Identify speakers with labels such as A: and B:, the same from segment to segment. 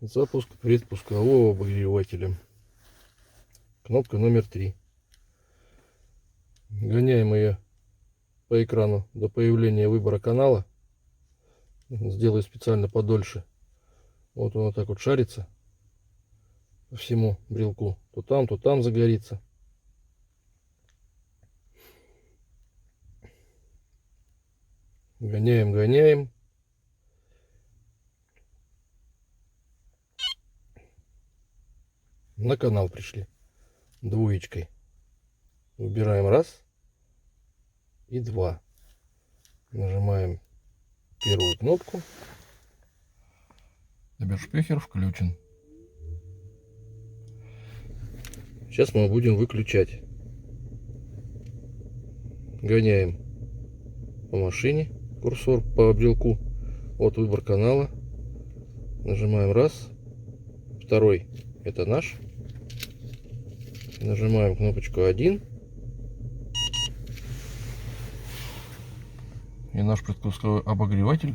A: Запуск предпускового обогревателя. Кнопка номер 3. Гоняем ее по экрану до появления выбора канала. Сделаю специально подольше. Вот он вот так вот шарится по всему брелку. То там загорится. Гоняем, гоняем. На канал пришли. Двоечкой. Выбираем раз и два. Нажимаем первую кнопку. Обершпехер включен. Сейчас мы будем выключать. Гоняем по машине. Курсор по брелку. Вот выбор канала. Нажимаем раз. Второй это наш. Нажимаем кнопочку 1. И наш предпусковой обогреватель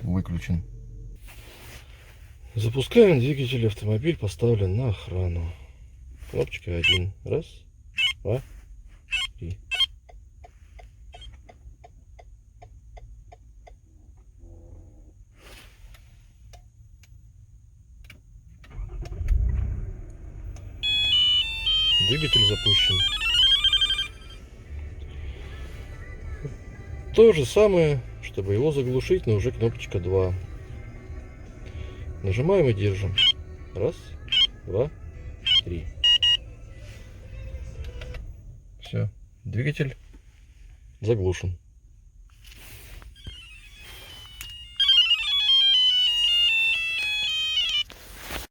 A: выключен. Запускаем двигатель. Автомобиль поставлен на охрану. Кнопочка 1. Раз, два, три. Двигатель запущен. То же самое, чтобы его заглушить, но уже кнопочка 2. Нажимаем и держим. Раз, два, три. Все, двигатель заглушен.